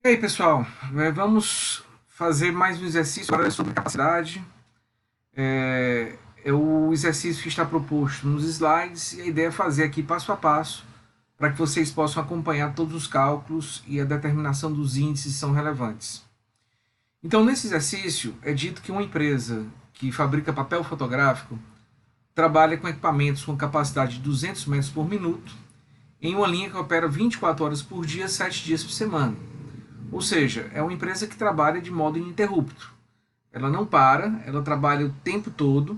E aí, pessoal, vamos fazer mais um exercício agora sobre capacidade. É o exercício que está proposto nos slides e a ideia é fazer aqui passo a passo para que vocês possam acompanhar todos os cálculos e a determinação dos índices são relevantes. Então, nesse exercício, é dito que uma empresa que fabrica papel fotográfico trabalha com equipamentos com capacidade de 200 metros por minuto em uma linha que opera 24 horas por dia, 7 dias por semana. Ou seja, é uma empresa que trabalha de modo ininterrupto. Ela não para, ela trabalha o tempo todo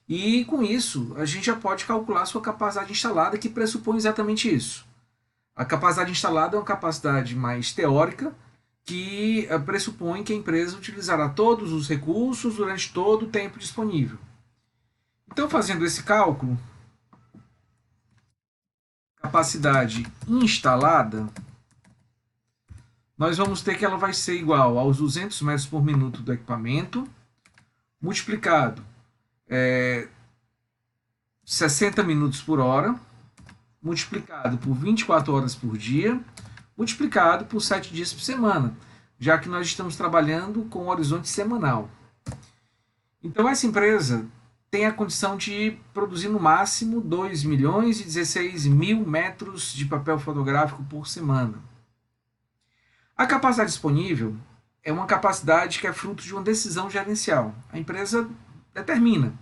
e com isso a gente já pode calcular a sua capacidade instalada, que pressupõe exatamente isso. A capacidade instalada é uma capacidade mais teórica que pressupõe que a empresa utilizará todos os recursos durante todo o tempo disponível. Então, fazendo esse cálculo, capacidade instalada, nós vamos ter que ela vai ser igual aos 200 metros por minuto do equipamento, multiplicado 60 minutos por hora, multiplicado por 24 horas por dia, multiplicado por 7 dias por semana, já que nós estamos trabalhando com um horizonte semanal. Então, essa empresa tem a condição de produzir no máximo 2 milhões e 16 mil metros de papel fotográfico por semana. A capacidade disponível é uma capacidade que é fruto de uma decisão gerencial. A empresa determina: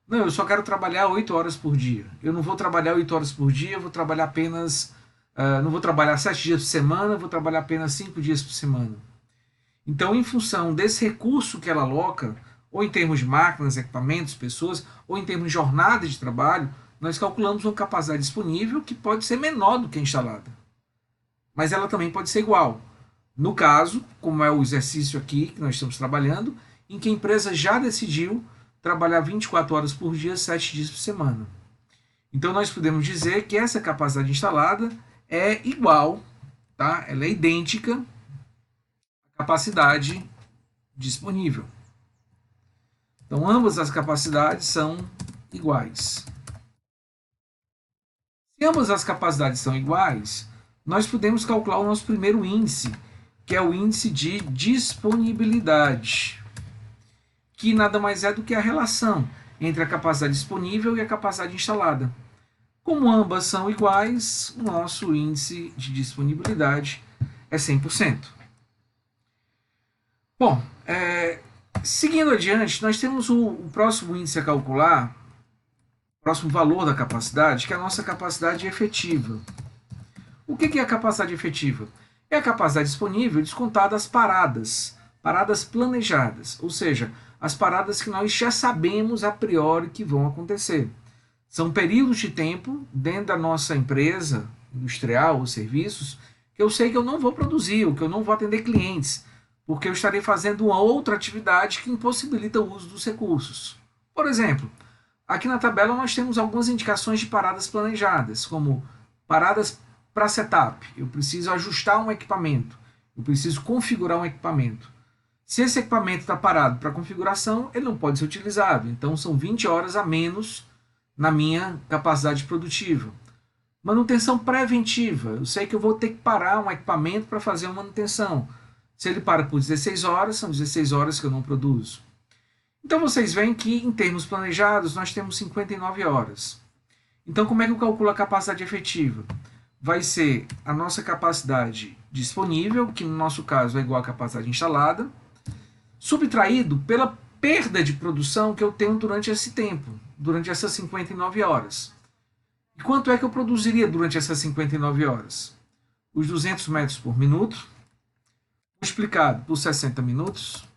não, eu só quero trabalhar 8 horas por dia. Eu não vou trabalhar 8 horas por dia, eu vou trabalhar apenas. Não vou trabalhar 7 dias por semana, vou trabalhar apenas 5 dias por semana. Então, em função desse recurso que ela aloca, ou em termos de máquinas, equipamentos, pessoas, ou em termos de jornada de trabalho, nós calculamos uma capacidade disponível que pode ser menor do que a instalada. Mas ela também pode ser igual. No caso, como é o exercício aqui que nós estamos trabalhando, em que a empresa já decidiu trabalhar 24 horas por dia, 7 dias por semana. Então, nós podemos dizer que essa capacidade instalada é igual, tá? Ela é idêntica à capacidade disponível. Então, ambas as capacidades são iguais. Se ambas as capacidades são iguais, nós podemos calcular o nosso primeiro índice, que é o índice de disponibilidade, que nada mais é do que a relação entre a capacidade disponível e a capacidade instalada. Como ambas são iguais, o nosso índice de disponibilidade é 100%. Bom, seguindo adiante, nós temos o próximo índice a calcular, o próximo valor da capacidade, que é a nossa capacidade efetiva. O que é a capacidade efetiva? É a capacidade disponível descontada as paradas planejadas, ou seja, as paradas que nós já sabemos a priori que vão acontecer. São períodos de tempo dentro da nossa empresa industrial ou serviços que eu sei que eu não vou produzir, ou que eu não vou atender clientes, porque eu estarei fazendo uma outra atividade que impossibilita o uso dos recursos. Por exemplo, aqui na tabela nós temos algumas indicações de paradas planejadas, como paradas para setup. Eu preciso ajustar um equipamento, eu preciso configurar um equipamento. Se esse equipamento está parado para configuração, ele não pode ser utilizado. Então são 20 horas a menos na minha capacidade produtiva. Manutenção preventiva. Eu sei que eu vou ter que parar um equipamento para fazer uma manutenção. Se ele para por 16 horas, são 16 horas que eu não produzo. Então vocês veem que em termos planejados nós temos 59 horas. Então como é que eu calculo a capacidade efetiva? Vai ser a nossa capacidade disponível, que no nosso caso é igual à capacidade instalada, subtraído pela perda de produção que eu tenho durante esse tempo, durante essas 59 horas. E quanto é que eu produziria durante essas 59 horas? Os 200 metros por minuto, multiplicado por 60 minutos,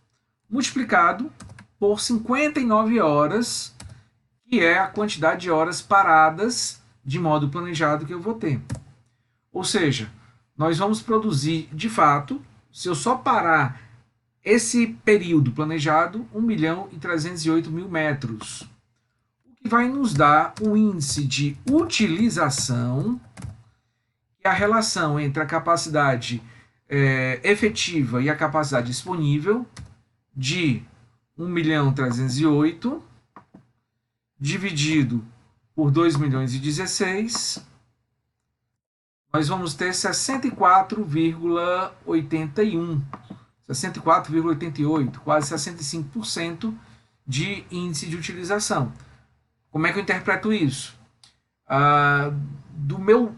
multiplicado por 59 horas, que é a quantidade de horas paradas de modo planejado que eu vou ter. Ou seja, nós vamos produzir, de fato, se eu só parar esse período planejado, 1.308.000 metros, o que vai nos dar um índice de utilização, que é a relação entre a capacidade efetiva e a capacidade disponível, de 1.308.000 dividido por 2.016.000, nós vamos ter 64,81, 64,88, quase 65% de índice de utilização. Como é que eu interpreto isso? Do meu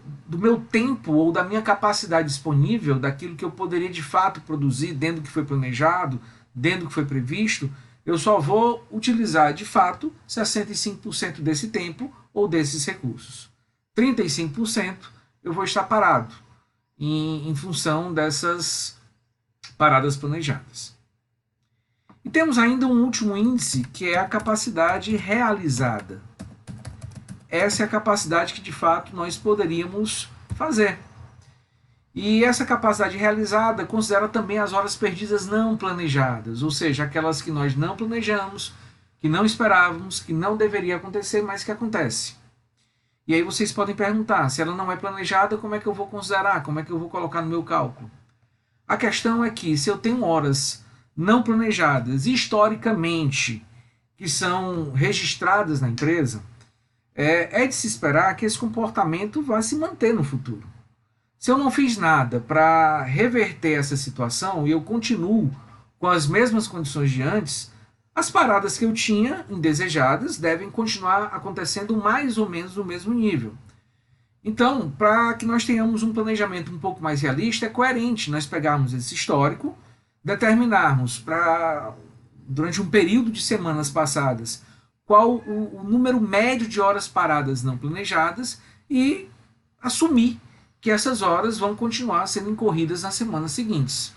tempo ou da minha capacidade disponível, daquilo que eu poderia de fato produzir dentro do que foi planejado, dentro do que foi previsto, eu só vou utilizar de fato 65% desse tempo ou desses recursos. 35% eu vou estar parado em função dessas paradas planejadas. E temos ainda um último índice, que é a capacidade realizada. Essa é a capacidade que de fato nós poderíamos fazer. E essa capacidade realizada considera também as horas perdidas não planejadas, ou seja, aquelas que nós não planejamos, que não esperávamos, que não deveria acontecer, mas que acontece. E aí vocês podem perguntar, se ela não é planejada, como é que eu vou considerar? Como é que eu vou colocar no meu cálculo? A questão é que se eu tenho horas não planejadas, historicamente, que são registradas na empresa, é de se esperar que esse comportamento vá se manter no futuro. Se eu não fiz nada para reverter essa situação e eu continuo com as mesmas condições de antes, as paradas que eu tinha indesejadas devem continuar acontecendo mais ou menos no mesmo nível. Então, para que nós tenhamos um planejamento um pouco mais realista, é coerente nós pegarmos esse histórico, determinarmos durante um período de semanas passadas qual o número médio de horas paradas não planejadas e assumir que essas horas vão continuar sendo incorridas nas semanas seguintes.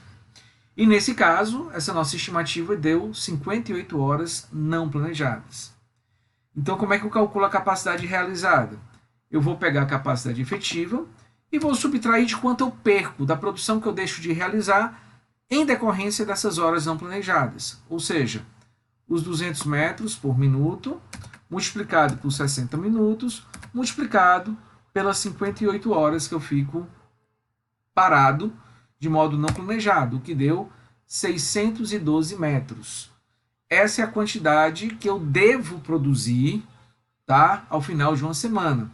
E nesse caso, essa nossa estimativa deu 58 horas não planejadas. Então, como é que eu calculo a capacidade realizada? Eu vou pegar a capacidade efetiva e vou subtrair de quanto eu perco da produção que eu deixo de realizar em decorrência dessas horas não planejadas. Ou seja, os 200 metros por minuto, multiplicado por 60 minutos, multiplicado pelas 58 horas que eu fico parado de modo não planejado, o que deu 612 metros. Essa é a quantidade que eu devo produzir, tá, ao final de uma semana.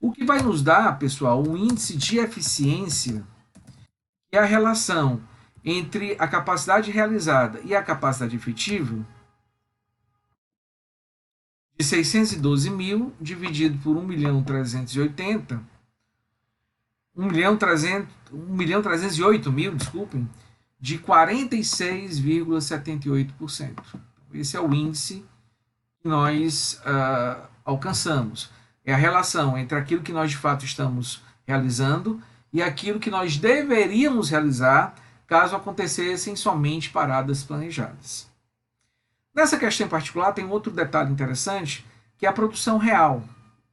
O que vai nos dar, pessoal, um índice de eficiência, que é a relação entre a capacidade realizada e a capacidade efetiva, de 612 mil dividido por 1.380, 1.308.000, desculpem, de 46,78%. Esse é o índice que nós alcançamos. É a relação entre aquilo que nós de fato estamos realizando e aquilo que nós deveríamos realizar caso acontecessem somente paradas planejadas. Nessa questão em particular, tem outro detalhe interessante, que é a produção real.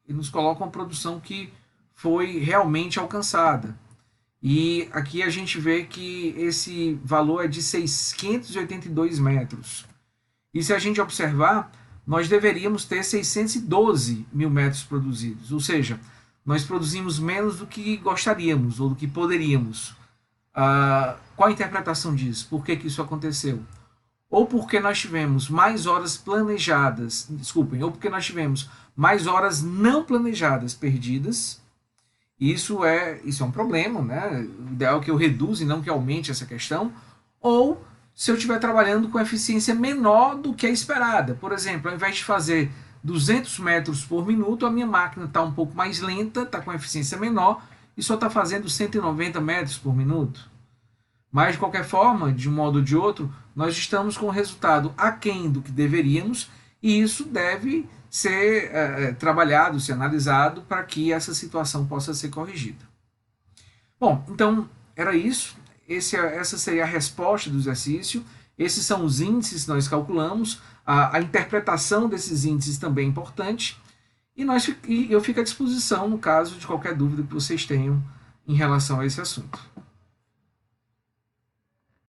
Ele nos coloca uma produção que foi realmente alcançada. E aqui a gente vê que esse valor é de 682 metros. E se a gente observar, nós deveríamos ter 612 mil metros produzidos. Ou seja, nós produzimos menos do que gostaríamos ou do que poderíamos. Qual a interpretação disso? Por que isso aconteceu? Ou porque nós tivemos mais horas planejadas, desculpem, ou porque nós tivemos mais horas não planejadas perdidas. Isso é um problema, né? O ideal é que eu reduza e não que aumente essa questão. Ou se eu estiver trabalhando com eficiência menor do que a esperada. Por exemplo, ao invés de fazer 200 metros por minuto, a minha máquina está um pouco mais lenta, está com eficiência menor e só está fazendo 190 metros por minuto. Mas, de qualquer forma, de um modo ou de outro, nós estamos com o resultado aquém do que deveríamos e isso deve ser trabalhado, ser analisado para que essa situação possa ser corrigida. Bom, então era isso. Essa seria a resposta do exercício. Esses são os índices que nós calculamos. A interpretação desses índices também é importante. E eu fico à disposição no caso de qualquer dúvida que vocês tenham em relação a esse assunto.